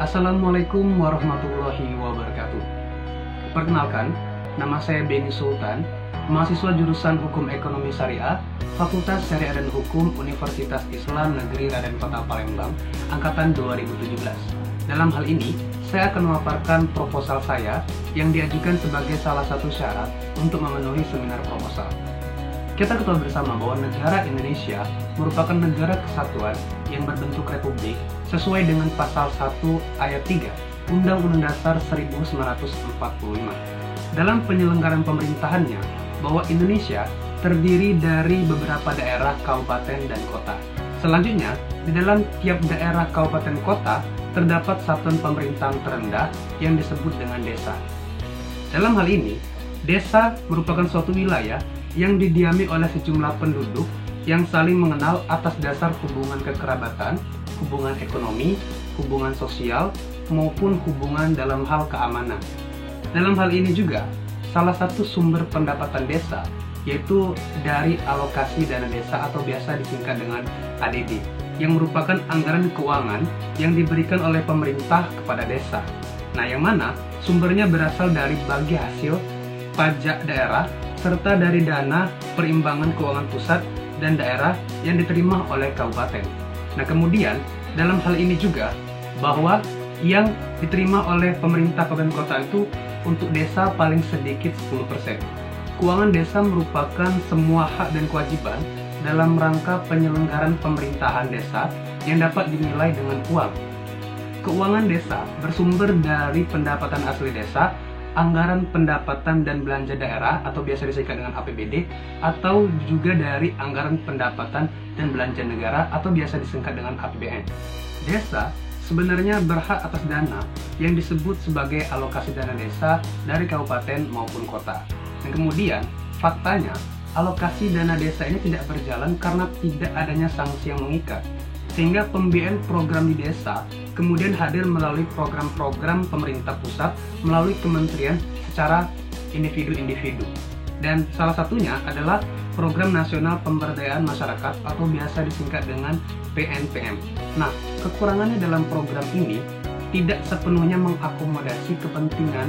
Assalamualaikum warahmatullahi wabarakatuh. Perkenalkan, nama saya Beni Sultan, mahasiswa jurusan Hukum Ekonomi Syariah, Fakultas Syariah dan Hukum Universitas Islam Negeri Raden Kota Palembang, Angkatan 2017. Dalam hal ini, saya akan memaparkan proposal saya yang diajukan sebagai salah satu syarat untuk memenuhi seminar proposal. Kita ketahui bersama bahwa negara Indonesia merupakan negara kesatuan yang berbentuk republik sesuai dengan pasal 1 ayat 3 Undang-Undang Dasar 1945. Dalam penyelenggaraan pemerintahannya, bahwa Indonesia terdiri dari beberapa daerah, kabupaten, dan kota. Selanjutnya, di dalam tiap daerah, kabupaten, kota terdapat satuan pemerintahan terendah yang disebut dengan desa. Dalam hal ini, desa merupakan suatu wilayah yang didiami oleh sejumlah penduduk yang saling mengenal atas dasar hubungan kekerabatan, hubungan ekonomi, hubungan sosial, maupun hubungan dalam hal keamanan. Dalam hal ini juga, salah satu sumber pendapatan desa yaitu dari alokasi dana desa atau biasa disingkat dengan ADD, yang merupakan anggaran keuangan yang diberikan oleh pemerintah kepada desa. Nah, yang mana sumbernya berasal dari bagi hasil pajak daerah serta dari dana perimbangan keuangan pusat dan daerah yang diterima oleh kabupaten. Nah, kemudian dalam hal ini juga bahwa yang diterima oleh pemerintah kabupaten kota itu untuk desa paling sedikit 10%. Keuangan desa merupakan semua hak dan kewajiban dalam rangka penyelenggaraan pemerintahan desa yang dapat dinilai dengan uang. Keuangan desa bersumber dari pendapatan asli desa, anggaran pendapatan dan belanja daerah atau biasa disingkat dengan APBD, atau juga dari anggaran pendapatan dan belanja negara atau biasa disingkat dengan APBN. Desa sebenarnya berhak atas dana yang disebut sebagai alokasi dana desa dari kabupaten maupun kota. Dan kemudian faktanya alokasi dana desa ini tidak berjalan karena tidak adanya sanksi yang mengikat, sehingga pembiayaan program di desa kemudian hadir melalui program-program pemerintah pusat melalui kementerian secara individu-individu. Dan salah satunya adalah Program Nasional Pemberdayaan Masyarakat atau biasa disingkat dengan PNPM. Nah, kekurangannya dalam program ini tidak sepenuhnya mengakomodasi kepentingan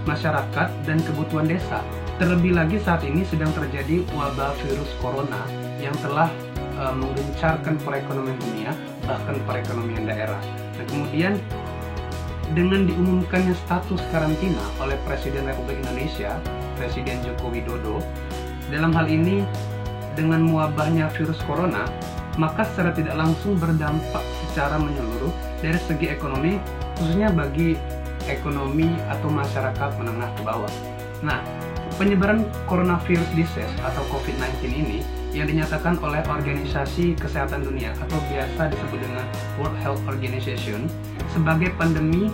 masyarakat dan kebutuhan desa. Terlebih lagi saat ini sedang terjadi wabah virus corona yang telah menggencarkan perekonomian dunia, bahkan perekonomian daerah. Dan kemudian dengan diumumkannya status karantina oleh Presiden Republik Indonesia, Presiden Joko Widodo, dalam hal ini dengan mewabahnya virus corona, maka secara tidak langsung berdampak secara menyeluruh dari segi ekonomi, khususnya bagi ekonomi atau masyarakat menengah ke bawah. Nah, penyebaran coronavirus disease atau COVID-19 ini yang dinyatakan oleh Organisasi Kesehatan Dunia atau biasa disebut dengan World Health Organization sebagai pandemi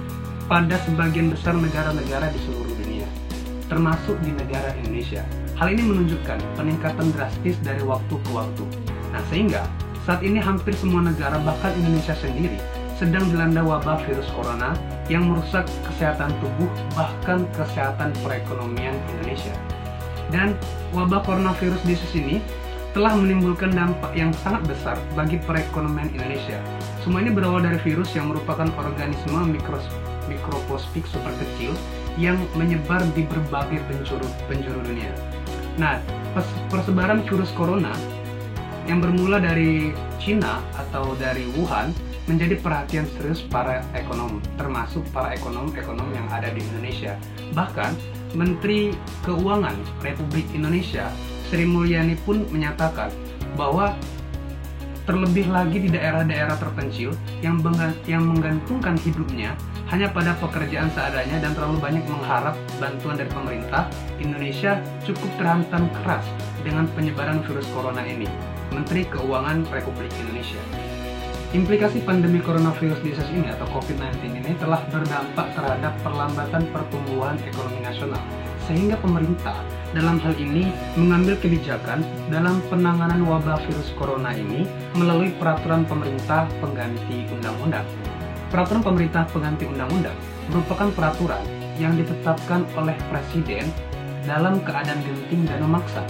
pada sebagian besar negara-negara di seluruh dunia, termasuk di negara Indonesia. Hal ini menunjukkan peningkatan drastis dari waktu ke waktu. Nah, sehingga saat ini hampir semua negara, bahkan Indonesia sendiri, sedang dilanda wabah virus corona yang merusak kesehatan tubuh, bahkan kesehatan perekonomian Indonesia. Dan wabah coronavirus disease ini telah menimbulkan dampak yang sangat besar bagi perekonomian Indonesia. Semua ini berawal dari virus yang merupakan organisme mikroskopik super kecil yang menyebar di berbagai penjuru dunia. Nah, persebaran virus corona yang bermula dari Cina atau dari Wuhan menjadi perhatian serius para ekonom, termasuk para ekonom yang ada di Indonesia. Bahkan, Menteri Keuangan Republik Indonesia Sri Mulyani pun menyatakan bahwa terlebih lagi di daerah-daerah terpencil yang menggantungkan hidupnya hanya pada pekerjaan seadanya dan terlalu banyak mengharap bantuan dari pemerintah, Indonesia cukup terhantam keras dengan penyebaran virus corona ini. Menteri Keuangan Republik Indonesia. Implikasi pandemi coronavirus disease ini atau COVID-19 ini telah berdampak terhadap perlambatan pertumbuhan ekonomi nasional, sehingga pemerintah dalam hal ini mengambil kebijakan dalam penanganan wabah virus corona ini melalui peraturan pemerintah pengganti undang-undang. Peraturan pemerintah pengganti undang-undang merupakan peraturan yang ditetapkan oleh Presiden dalam keadaan genting dan memaksa.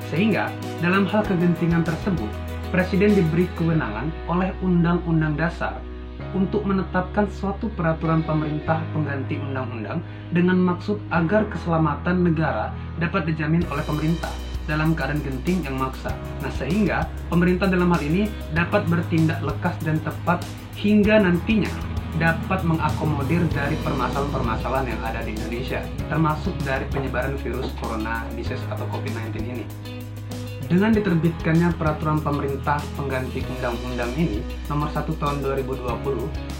Sehingga dalam hal kegentingan tersebut, Presiden diberi kewenangan oleh Undang-Undang Dasar untuk menetapkan suatu peraturan pemerintah pengganti undang-undang dengan maksud agar keselamatan negara dapat dijamin oleh pemerintah dalam keadaan genting yang maksa. Nah, sehingga pemerintah dalam hal ini dapat bertindak lekas dan tepat hingga nantinya dapat mengakomodir dari permasalahan-permasalahan yang ada di Indonesia, termasuk dari penyebaran virus corona disease atau COVID-19 ini. Dengan diterbitkannya peraturan pemerintah pengganti undang-undang ini nomor 1 tahun 2020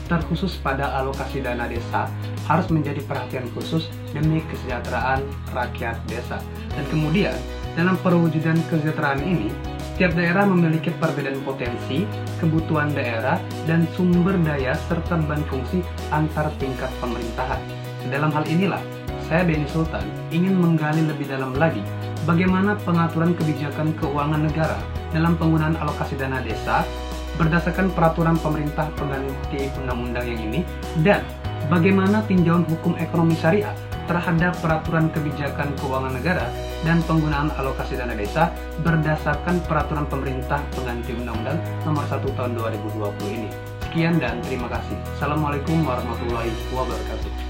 terkhusus pada alokasi dana desa harus menjadi perhatian khusus demi kesejahteraan rakyat desa. Dan kemudian dalam perwujudan kesejahteraan ini, setiap daerah memiliki perbedaan potensi, kebutuhan daerah, dan sumber daya serta beban fungsi antar tingkat pemerintahan. Dalam hal inilah, saya Benny Sultan ingin menggali lebih dalam lagi bagaimana pengaturan kebijakan keuangan negara dalam penggunaan alokasi dana desa berdasarkan peraturan pemerintah pengganti undang-undang yang ini, dan bagaimana tinjauan hukum ekonomi syariah terhadap peraturan kebijakan keuangan negara dan penggunaan alokasi dana desa berdasarkan peraturan pemerintah pengganti undang-undang nomor 1 tahun 2020 ini. Sekian dan terima kasih. Assalamualaikum warahmatullahi wabarakatuh.